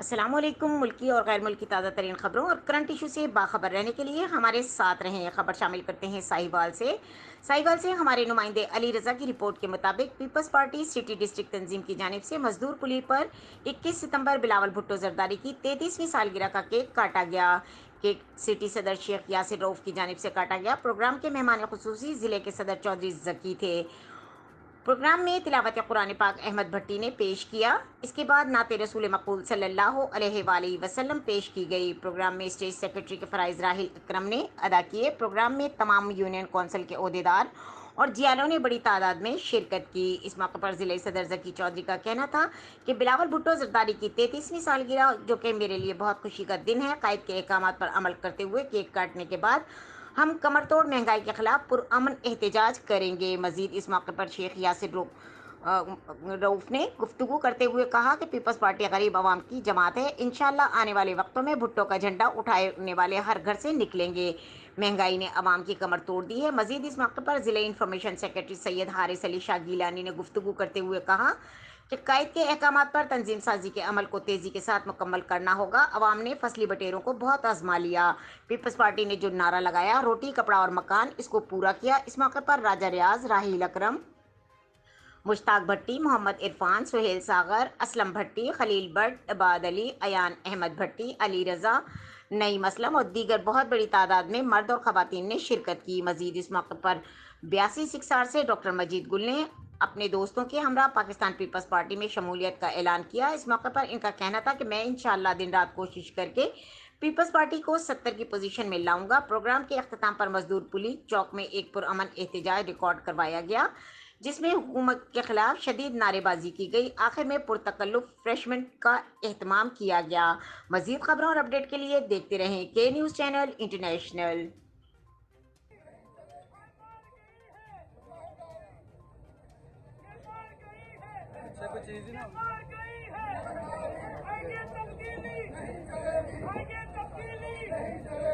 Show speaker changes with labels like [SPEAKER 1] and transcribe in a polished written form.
[SPEAKER 1] السلام علیکم۔ ملکی اور غیر ملکی تازہ ترین خبروں اور کرنٹ ایشو سے باخبر رہنے کے لیے ہمارے ساتھ رہیں۔ خبر شامل کرتے ہیں ساہیوال سے ہمارے نمائندے علی رضا کی رپورٹ کے مطابق پیپلز پارٹی سٹی ڈسٹرکٹ تنظیم کی جانب سے مزدور پلی پر 21 ستمبر بلاول بھٹو زرداری کی 33ویں سالگرہ کا کیک کاٹا گیا۔ کیک سٹی صدر شیخ یاسر رؤف کی جانب سے کاٹا گیا۔ پروگرام کے مہمان خصوصی ضلع کے صدر چودھری ذکی تھے۔ پروگرام میں تلاوت قرآن پاک احمد بھٹی نے پیش کیا۔ اس کے بعد نعت رسول مقبول صلی اللہ علیہ وآلہ وسلم پیش کی گئی۔ پروگرام میں اسٹیج سیکرٹری کے فرائض راحیل اکرم نے ادا کیے۔ پروگرام میں تمام یونین کونسل کے عہدیدار اور جیالوں نے بڑی تعداد میں شرکت کی۔ اس موقع پر ضلع صدر ذکی چودھری کا کہنا تھا کہ بلاول بھٹو زرداری کی 33ویں سالگرہ جو کہ میرے لیے بہت خوشی کا دن ہے۔ قائد کے احکامات پر عمل کرتے ہوئے کیک کاٹنے کے بعد ہم کمر توڑ مہنگائی کے خلاف پرامن احتجاج کریں گے۔ مزید اس موقع پر شیخ یاسر رؤف نے گفتگو کرتے ہوئے کہا کہ پیپلز پارٹی غریب عوام کی جماعت ہے۔ انشاءاللہ آنے والے وقتوں میں بھٹو کا جھنڈا اٹھانے والے ہر گھر سے نکلیں گے۔ مہنگائی نے عوام کی کمر توڑ دی ہے۔ مزید اس موقع پر ضلع انفارمیشن سیکرٹری سید حارث علی شاہ گیلانی نے گفتگو کرتے ہوئے کہا کہ قائد کے احکامات پر تنظیم سازی کے عمل کو تیزی کے ساتھ مکمل کرنا ہوگا۔ عوام نے فصلی بٹیروں کو بہت آزما لیا۔ پیپلز پارٹی نے جو نعرہ لگایا روٹی کپڑا اور مکان، اس کو پورا کیا۔ اس موقع پر راجہ ریاض، راحیل اکرم، مشتاق بھٹی، محمد عرفان، سہیل ساغر، اسلم بھٹی، خلیل بٹ، عباد علی، ایان احمد بھٹی، علی رضا، نعیم اسلم اور دیگر بہت بڑی تعداد میں مرد اور خواتین نے شرکت کی۔ مزید اس موقع پر 82 سکسار سے ڈاکٹر مجید گل نے اپنے دوستوں کے ہمراہ پاکستان پیپلز پارٹی میں شمولیت کا اعلان کیا۔ اس موقع پر ان کا کہنا تھا کہ میں انشاءاللہ دن رات کوشش کر کے پیپلز پارٹی کو 70 کی پوزیشن میں لاؤں گا۔ پروگرام کے اختتام پر مزدور پولی چوک میں ایک پرامن احتجاج ریکارڈ کروایا گیا جس میں حکومت کے خلاف شدید نعرے بازی کی گئی۔ آخر میں پرتکلف ریفریشمنٹ کا اہتمام کیا گیا۔ مزید خبروں اور اپڈیٹ کے لیے دیکھتے رہیں کے نیوز چینل انٹرنیشنل۔
[SPEAKER 2] آئیے تبدیلی